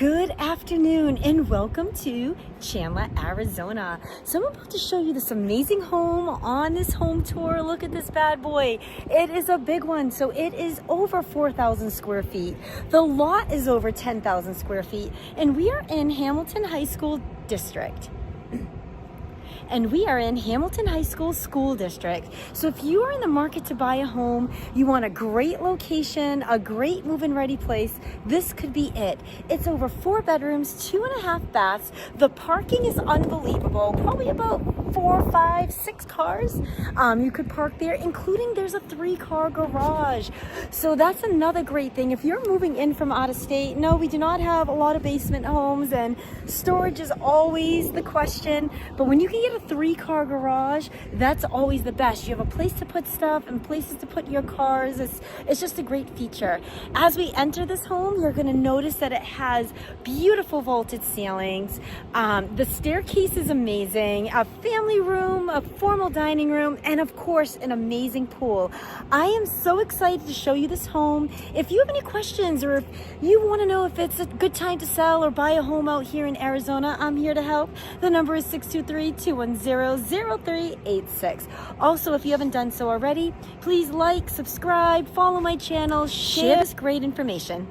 Good afternoon and welcome to Chandler, Arizona. So I'm about to show you this amazing home on this home tour. Look at this bad boy. It is a big one. So it is over 4,000 square feet. The lot is over 10,000 square feet and we are in Hamilton High School District. And we are in Hamilton High School School District. So if you are in the market to buy a home, you want a great location, a great move-in ready place, this could be it. It's over 4 bedrooms, 2.5 baths. The parking is unbelievable. Probably about 4, 5, 6 cars you could park there, including there's a 3-car garage. So that's another great thing. If you're moving in from out of state, no, we do not have a lot of basement homes and storage is always the question. But when you can get a 3-car garage, that's always the best. You have a place to put stuff and places to put your cars. It's just a great feature. As we enter this home, you're going to notice that it has beautiful vaulted ceilings. The staircase is amazing. A family room, a formal dining room, and of course, an amazing pool. I am so excited to show you this home. If you have any questions or if you want to know if it's a good time to sell or buy a home out here in Arizona, I'm here to help. The number is 623-210-0386. Also, if you haven't done so already, please like, subscribe, follow my channel, share this great information.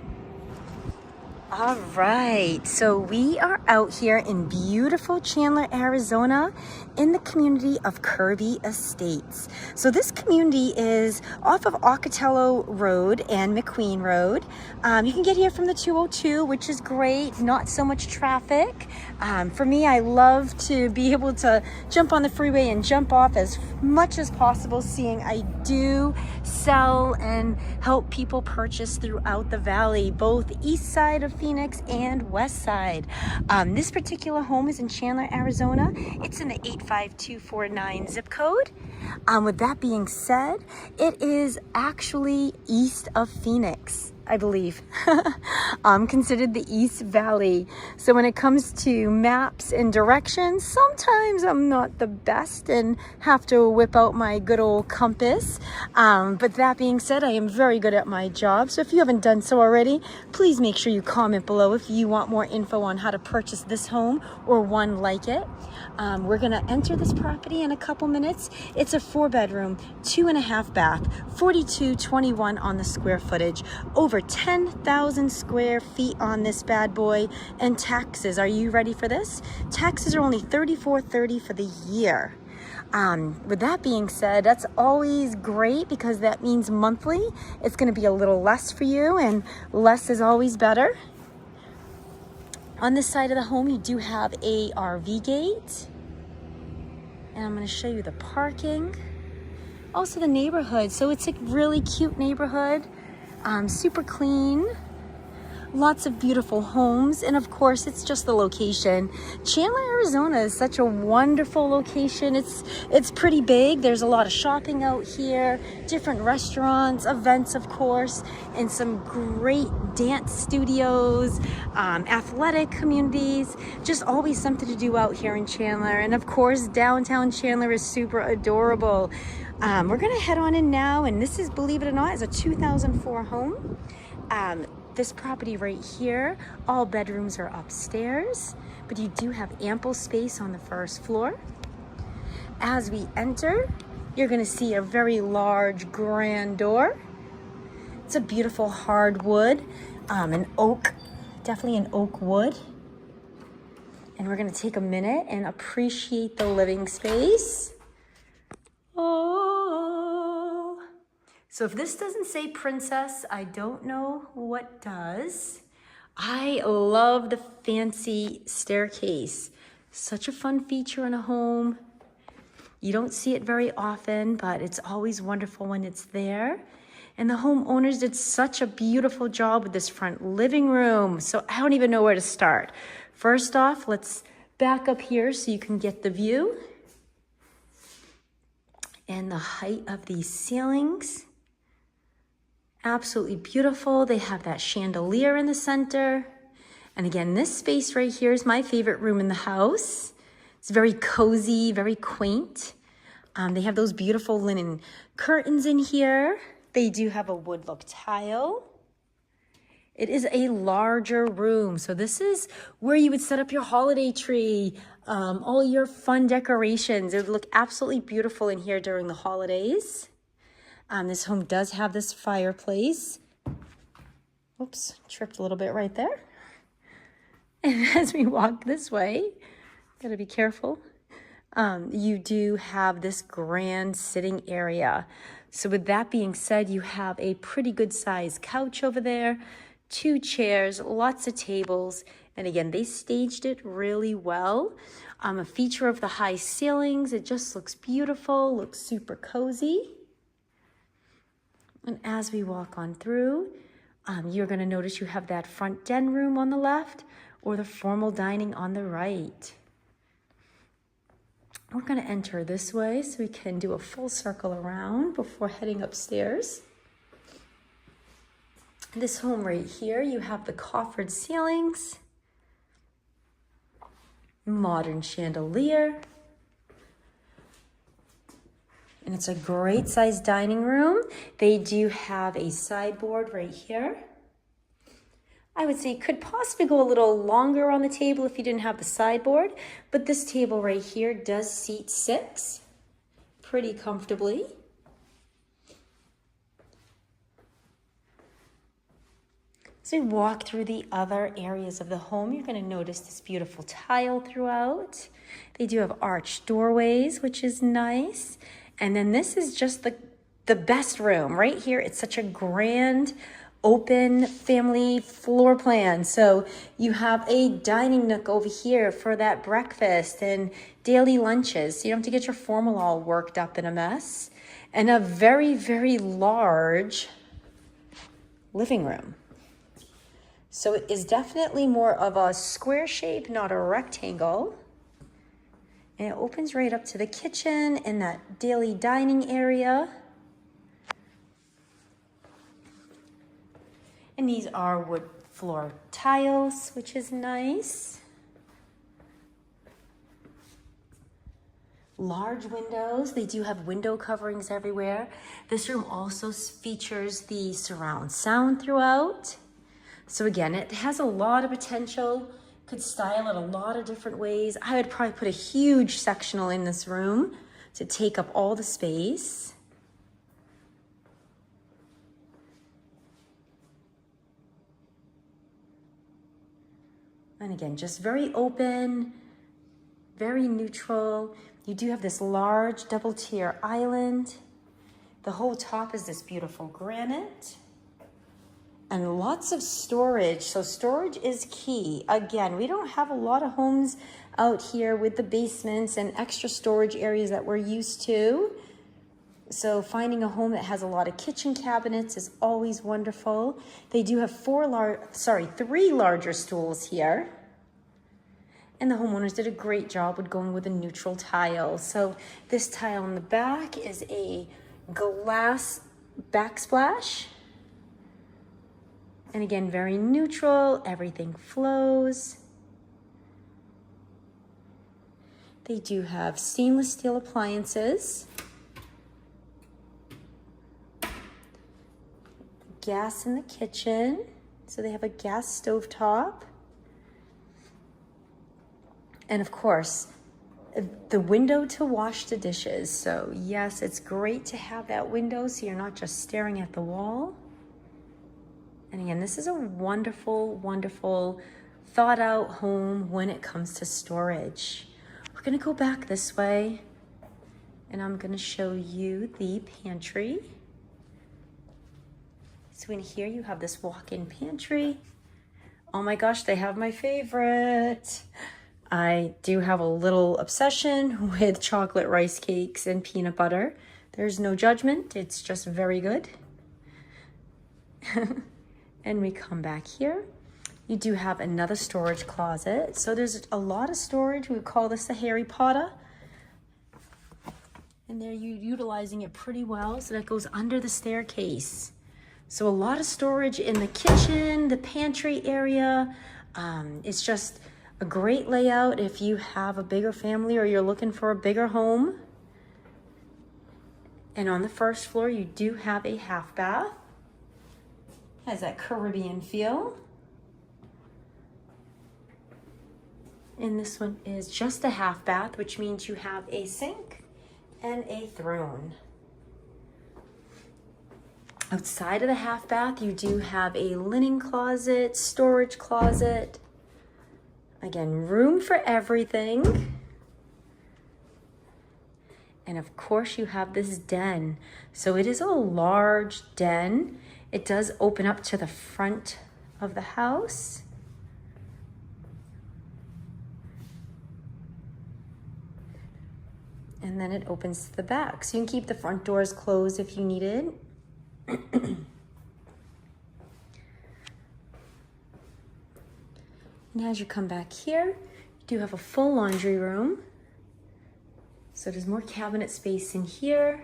All right, so we are out here in beautiful Chandler, Arizona, in the community of Kirby Estates. So this community is off of Ocatello Road and McQueen Road. You can get here from the 202, which is great, not so much traffic. For me, I love to be able to jump on the freeway and jump off as much as possible, seeing I do sell and help people purchase throughout the valley, both east side of Phoenix and west side. This particular home is in Chandler, Arizona. It's in the 85249 zip code. With that being said, it is actually east of Phoenix, I believe. Considered the East Valley. So when it comes to maps and directions, sometimes I'm not the best and have to whip out my good old compass. But that being said, I am very good at my job. So if you haven't done so already, please make sure you comment below if you want more info on how to purchase this home or one like it. We're gonna enter this property in a couple minutes. It's a 4-bedroom, 2.5 bath, 4221 on the square footage, over 10,000 square feet on this bad boy, and taxes. Are you ready for this? Taxes are only $34.30 for the year. With that being said, that's always great because that means monthly it's going to be a little less for you, and less is always better. On this side of the home, you do have a RV gate, and I'm going to show you the parking. Also the neighborhood. So it's a really cute neighborhood. Super clean, lots of beautiful homes, and of course it's just the location. Chandler, Arizona is such a wonderful location. It's pretty big. There's a lot of shopping out here, different restaurants, events of course, and some great dance studios, athletic communities, just always something to do out here in Chandler. And of course downtown Chandler is super adorable. We're gonna head on in now, and this is, believe it or not, is a 2004 home. This property right here, all bedrooms are upstairs, but you do have ample space on the first floor. As we enter, you're gonna see a very large grand door. It's a beautiful hardwood, an oak, definitely an oak wood. And we're gonna take a minute and appreciate the living space. Oh. So if this doesn't say princess, I don't know what does. I love the fancy staircase. Such a fun feature in a home. You don't see it very often, but it's always wonderful when it's there. And the homeowners did such a beautiful job with this front living room. So I don't even know where to start. First off, let's back up here so you can get the view. And the height of these ceilings, absolutely beautiful. They have that chandelier in the center. And again, this space right here is my favorite room in the house. It's very cozy, very quaint. They have those beautiful linen curtains in here. They do have a wood look tile. It is a larger room. So this is where you would set up your holiday tree, all your fun decorations. It would look absolutely beautiful in here during the holidays. This home does have this fireplace. Oops, tripped a little bit right there. And as we walk this way, gotta be careful. You do have this grand sitting area. So with that being said, you have a pretty good sized couch over there, 2 chairs, lots of tables. And again, they staged it really well. A feature of the high ceilings, it just looks beautiful, looks super cozy. And as we walk on through, you're gonna notice you have that front den room on the left or the formal dining on the right. We're gonna enter this way so we can do a full circle around before heading upstairs. This home right here, you have the coffered ceilings, modern chandelier, and it's a great sized dining room. They do have a sideboard right here. I would say you could possibly go a little longer on the table if you didn't have the sideboard, but this table right here does seat 6 pretty comfortably. As we walk through the other areas of the home, you're going to notice this beautiful tile throughout. They do have arched doorways, which is nice. And then this is just the best room right here. It's such a grand open family floor plan. So you have a dining nook over here for that breakfast and daily lunches. You don't have to get your formal all worked up in a mess. And a very, very large living room. So it is definitely more of a square shape, not a rectangle. And it opens right up to the kitchen and that daily dining area. And these are wood floor tiles, which is nice. Large windows. They do have window coverings everywhere. This room also features the surround sound throughout. So again, it has a lot of potential. Could style it a lot of different ways. I would probably put a huge sectional in this room to take up all the space. And again, just very open, very neutral. You do have this large double tier island. The whole top is this beautiful granite. And lots of storage. So storage is key. Again, we don't have a lot of homes out here with the basements and extra storage areas that we're used to. So finding a home that has a lot of kitchen cabinets is always wonderful. They do have 3 larger stools here. And the homeowners did a great job with going with a neutral tile. So this tile in the back is a glass backsplash. And again, very neutral, everything flows. They do have stainless steel appliances. Gas in the kitchen. So they have a gas stovetop. And of course, the window to wash the dishes. So yes, it's great to have that window so you're not just staring at the wall. And again, this is a wonderful, wonderful thought out home when it comes to storage. We're gonna go back this way and I'm gonna show you the pantry. So in here you have this walk-in pantry. Oh my gosh, they have my favorite. I do have a little obsession with chocolate rice cakes and peanut butter. There's no judgment, it's just very good. And we come back here. You do have another storage closet. So there's a lot of storage. We call this a Harry Potter. And they're utilizing it pretty well. So that goes under the staircase. So a lot of storage in the kitchen, the pantry area. It's just a great layout if you have a bigger family or you're looking for a bigger home. And on the first floor, you do have a half bath. Has that Caribbean feel. And this one is just a half bath, which means you have a sink and a throne. Outside of the half bath, you do have a linen closet, storage closet. Again, room for everything. And of course you have this den. So it is a large den. It does open up to the front of the house. And then it opens to the back. So you can keep the front doors closed if you needed. And as you come back here, you do have a full laundry room. So there's more cabinet space in here.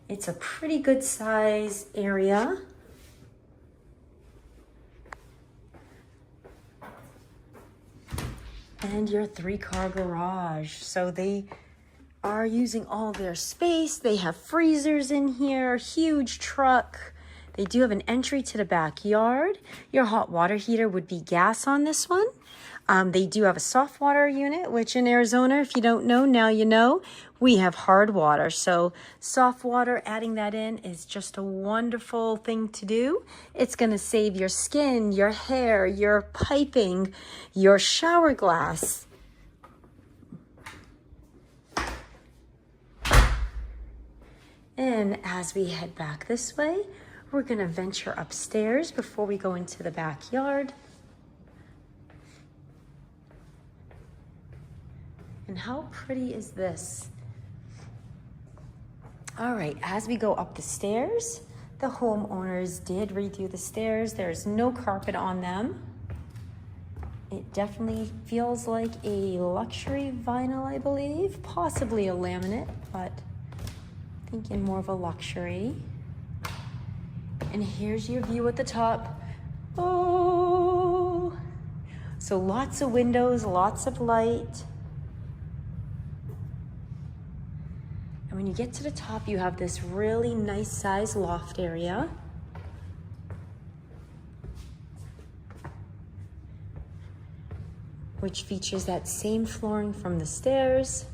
It's a pretty good size area. And your 3-car garage. So they are using all their space. They have freezers in here, huge truck. They do have an entry to the backyard. Your hot water heater would be gas on this one. They do have a soft water unit, which in Arizona, if you don't know, now you know, we have hard water. So soft water, adding that in is just a wonderful thing to do. It's gonna save your skin, your hair, your piping, your shower glass. And as we head back this way, we're gonna venture upstairs before we go into the backyard. And how pretty is this? All right, as we go up the stairs, the homeowners did redo the stairs. There's no carpet on them. It definitely feels like a luxury vinyl, I believe, possibly a laminate, but thinking more of a luxury. And here's your view at the top. Oh, so lots of windows, lots of light. And when you get to the top, you have this really nice size loft area. Which features that same flooring from the stairs.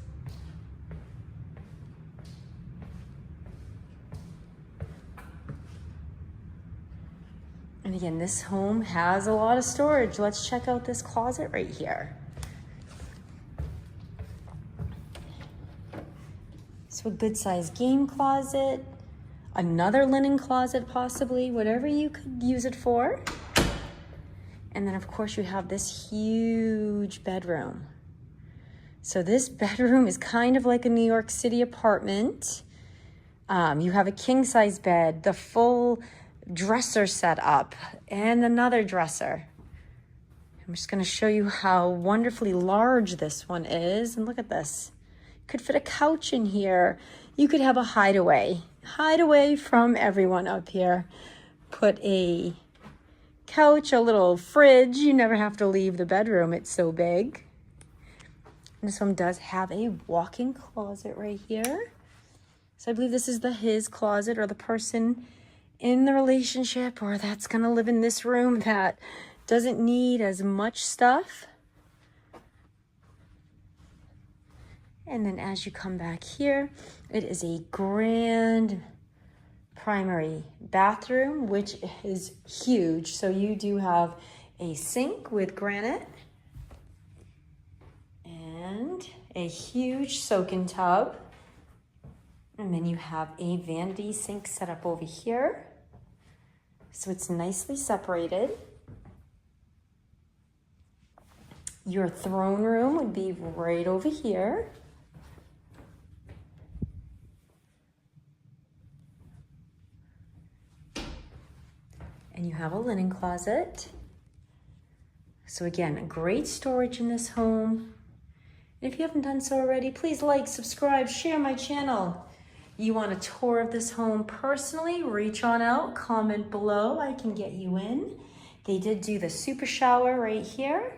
And again, this home has a lot of storage. Let's check out this closet right here. So a good sized game closet, another linen closet possibly, whatever you could use it for. And then of course you have this huge bedroom. So this bedroom is kind of like a New York City apartment. You have a king size bed, the full dresser set up, and another dresser. I'm just gonna show you how wonderfully large this one is. And look at this. Could fit a couch in here. You could have a hideaway from everyone up here. Put a couch, a little fridge. You never have to leave the bedroom. It's so big. And this one does have a walk-in closet right here. So I believe this is his closet, or the person in the relationship, or that's gonna live in this room that doesn't need as much stuff. And then as you come back here, it is a grand primary bathroom, which is huge. So you do have a sink with granite and a huge soak-in tub. And then you have a vanity sink set up over here. So it's nicely separated. Your throne room would be right over here. And you have a linen closet. So again, great storage in this home. And if you haven't done so already, please like, subscribe, share my channel. You want a tour of this home personally, reach on out, comment below, I can get you in. They did do the super shower right here.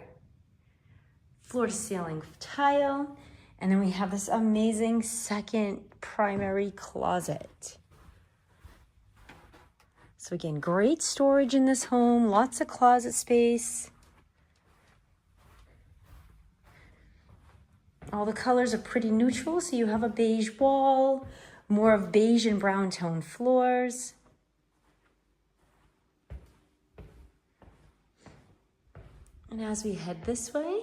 Floor to ceiling tile. And then we have this amazing second primary closet. So again, great storage in this home, lots of closet space. All the colors are pretty neutral, so you have a beige wall, more of beige and brown tone floors. And as we head this way,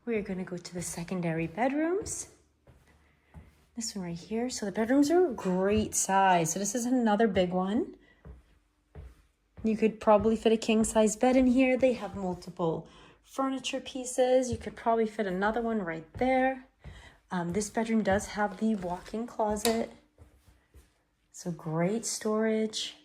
we're going to go to the secondary bedrooms. This one right here. So the bedrooms are a great size. So this is another big one. You could probably fit a king size bed in here. They have multiple furniture pieces. You could probably fit another one right there. This bedroom does have the walk-in closet. So great storage.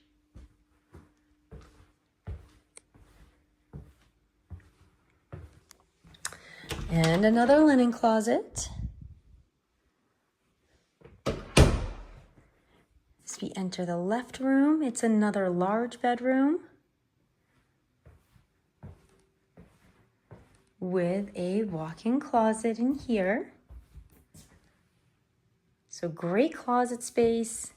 And another linen closet. As we enter the left room, it's another large bedroom with a walk-in closet in here. So great closet space,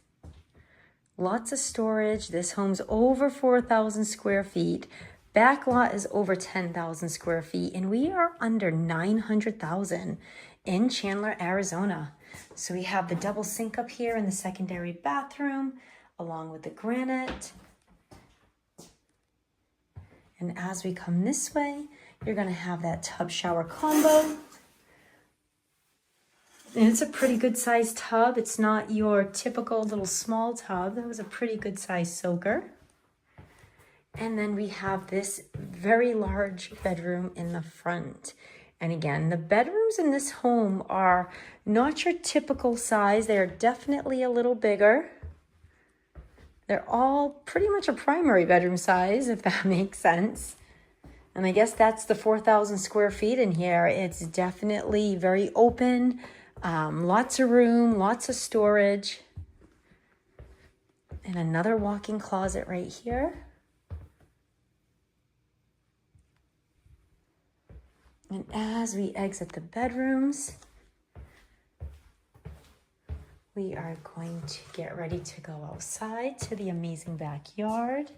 lots of storage. This home's over 4,000 square feet. Back lot is over 10,000 square feet, and we are under 900,000 in Chandler, Arizona. So we have the double sink up here in the secondary bathroom, along with the granite. And as we come this way, you're gonna have that tub shower combo. And it's a pretty good sized tub. It's not your typical little small tub. That was a pretty good sized soaker. And then we have this very large bedroom in the front. And again, the bedrooms in this home are not your typical size. They're definitely a little bigger. They're all pretty much a primary bedroom size, if that makes sense. And I guess that's the 4,000 square feet in here. It's definitely very open, lots of room, lots of storage. And another walk-in closet right here. And as we exit the bedrooms, we are going to get ready to go outside to the amazing backyard.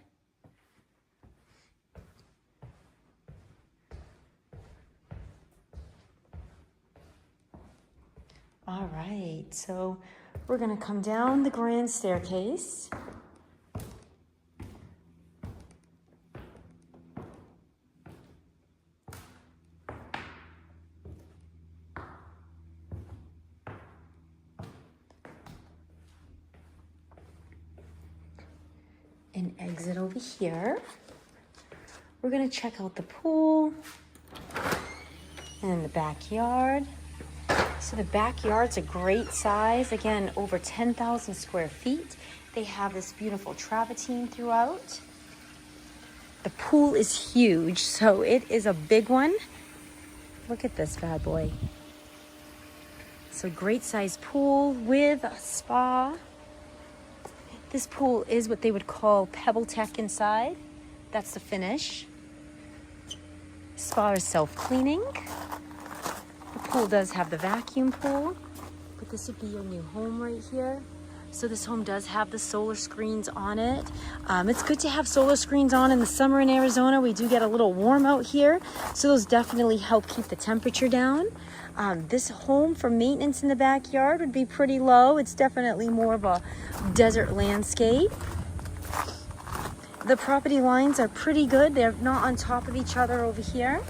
All right, so we're gonna come down the grand staircase. And exit over here. We're gonna check out the pool and the backyard. So the backyard's a great size. Again, over 10,000 square feet. They have this beautiful travertine throughout. The pool is huge, so it is a big one. Look at this bad boy. So great size pool with a spa. This pool is what they would call Pebble Tech inside. That's the finish. Spa is self-cleaning. The pool does have the vacuum pool, but this would be your new home right here. So this home does have the solar screens on it. It's good to have solar screens on in the summer in Arizona. We do get a little warm out here, so those definitely help keep the temperature down. This home for maintenance in the backyard would be pretty low. It's definitely more of a desert landscape. The property lines are pretty good. They're not on top of each other over here.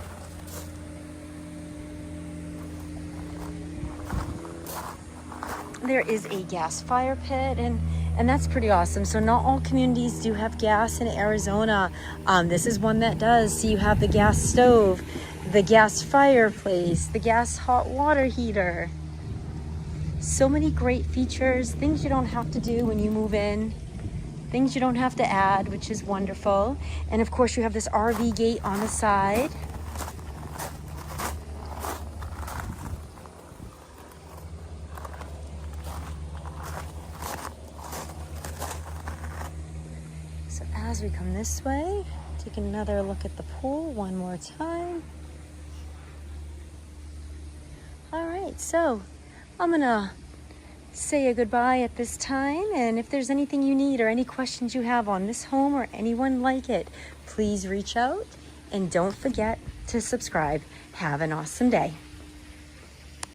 There is a gas fire pit, and that's pretty awesome. So not all communities do have gas in Arizona. This is one that does. So you have the gas stove, the gas fireplace, the gas hot water heater. So many great features, things you don't have to do when you move in, things you don't have to add, which is wonderful. And of course you have this RV gate on the side. So as we come this way, take another look at the pool one more time. All right, so I'm gonna say a goodbye at this time. And if there's anything you need or any questions you have on this home or anyone like it, please reach out and don't forget to subscribe. Have an awesome day.